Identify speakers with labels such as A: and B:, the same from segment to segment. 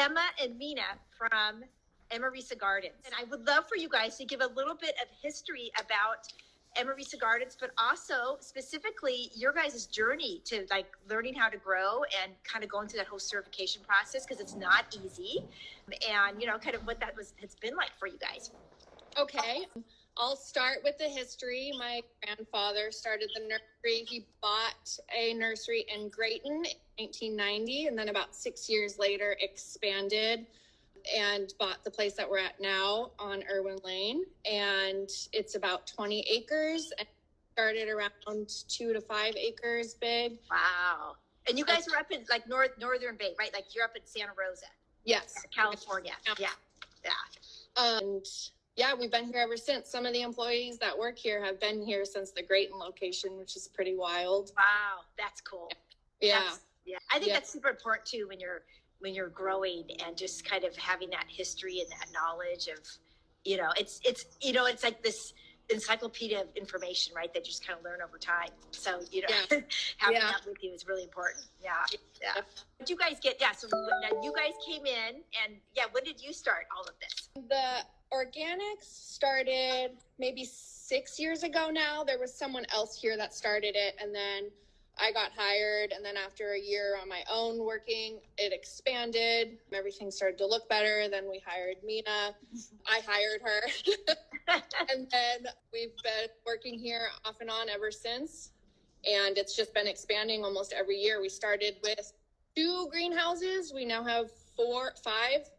A: Emma and Mina from Emarisa Gardens. And I would love for you guys to give a little bit of history about Emarisa Gardens, but also specifically your guys' journey to like learning how to grow and kind of going through that whole certification process, because it's not easy, and you know, kind of what that has been like for you guys.
B: Okay, I'll start with the history. My grandfather started the nursery. He bought a nursery in Grayton in 1990, and then about 6 years later expanded and bought the place that we're at now on Irwin Lane. And it's about 20 acres and started around 2 to 5 acres big.
A: Wow. And you guys are up in like Northern Bay, right? Like you're up in Santa Rosa.
B: Yes.
A: California. Yeah.
B: And yeah, we've been here ever since. Some of the employees that work here have been here since the Grayton location, which is pretty wild.
A: Wow. That's cool.
B: Yeah.
A: I think that's super important too when you're growing, and just kind of having that history and that knowledge of, you know, it's you know, it's like this encyclopedia of information, right, that you just kind of learn over time. So, you know, having that with you is really important. Yeah. Did you guys get, so now you guys came in, and when did you start all of this?
B: The organics started maybe 6 years ago now. There was someone else here that started it, and then I got hired, and then after a year on my own working, it expanded. Everything started to look better. Then we hired Mina. I hired her. And then we've been working here off and on ever since. And it's just been expanding almost every year. We started with 2 greenhouses. We now have 5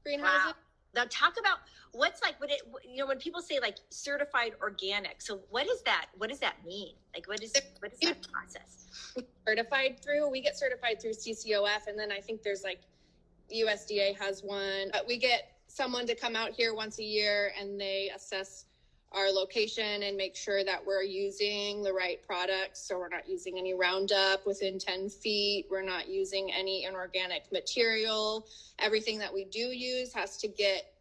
B: greenhouses.
A: Wow. Now talk about what's like, when people say like certified organic. So what is that? What does that mean? Like, what is that process?
B: We get certified through CCOF, and then I think there's like USDA has one. But we get someone to come out here once a year, and they assess our location and make sure that we're using the right products. So we're not using any Roundup within 10 feet. We're not using any inorganic material. Everything that we do use has to get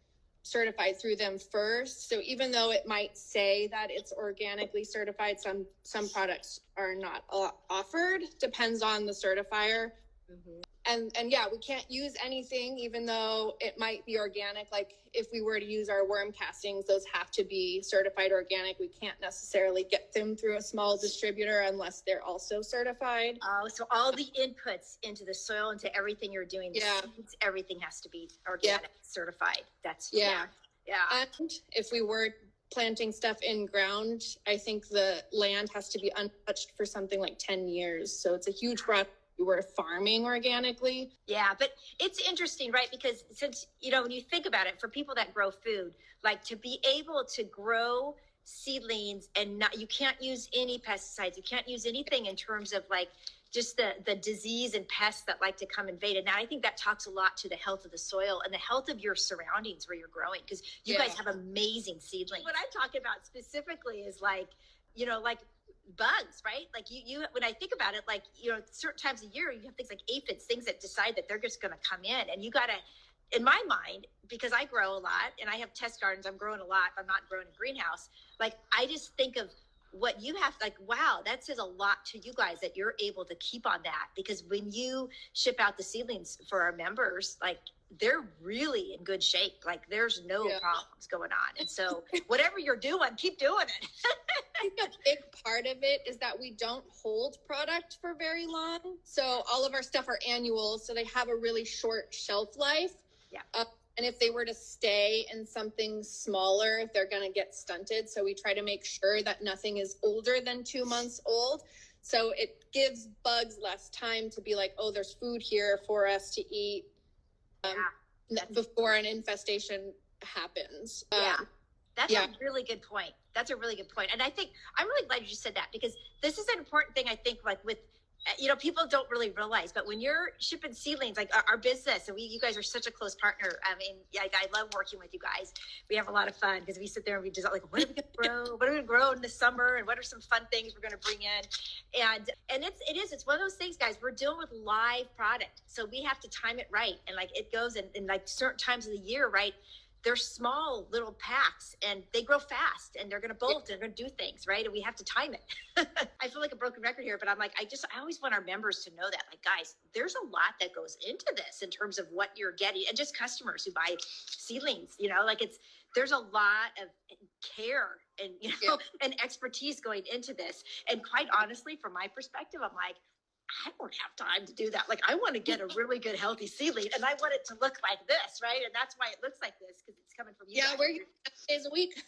B: certified through them first. So even though it might say that it's organically certified, some products are not offered. Depends on the certifier. Mm-hmm. And we can't use anything, even though it might be organic. Like if we were to use our worm castings, those have to be certified organic. We can't necessarily get them through a small distributor unless they're also certified.
A: Oh, so all the inputs into the soil, into everything you're doing, seeds, everything has to be organic certified. That's
B: And if we were planting stuff in ground, I think the land has to be untouched for something like 10 years. So it's a huge process. We're farming organically.
A: Yeah, but it's interesting, right? Because since, you know, when you think about it, for people that grow food, like to be able to grow seedlings and you can't use any pesticides, you can't use anything in terms of like just the disease and pests that like to come invade. And now I think that talks a lot to the health of the soil and the health of your surroundings where you're growing, because you guys have amazing seedlings. What I'm talking about specifically is like, you know, like bugs, right? Like you when I think about it, like, you know, certain times of year you have things like aphids, things that decide that they're just going to come in, and you got to, in my mind, because I grow a lot and I have test gardens, I'm growing a lot, I'm not growing in a greenhouse. Like I just think of what you have, like, wow, that says a lot to you guys that you're able to keep on that, because when you ship out the seedlings for our members, like they're really in good shape. Like there's no problems going on. And so whatever you're doing, keep doing it.
B: I think a big part of it is that we don't hold product for very long. So all of our stuff are annual, so they have a really short shelf life.
A: Yeah.
B: And if they were to stay in something smaller, they're going to get stunted. So we try to make sure that nothing is older than 2 months old. So it gives bugs less time to be like, oh, there's food here for us to eat before an infestation happens.
A: That's a really good point. That's a really good point. And I think I'm really glad you just said that, because this is an important thing, I think, like with, you know, people don't really realize, but when you're shipping seedlings, like our business, and you guys are such a close partner. I mean, I love working with you guys. We have a lot of fun because we sit there and we just like, what are we going to grow? What are we going to grow in the summer? And what are some fun things we're going to bring in? And it's one of those things, guys, we're dealing with live product. So we have to time it right. And like, it goes in like certain times of the year, right? they're small little packs and they grow fast and they're going to bolt, they're going to do things, right? And we have to time it. I feel like a broken record here, but I'm like, I always want our members to know that, like, guys, there's a lot that goes into this in terms of what you're getting, and just customers who buy seedlings, like there's a lot of care and, and expertise going into this. And quite honestly, from my perspective, I'm like, I don't have time to do that. Like, I want to get a really good, healthy seedling, and I want it to look like this, right? And that's why it looks like this, because it's coming from you.
B: Yeah, we're here 7 days a week.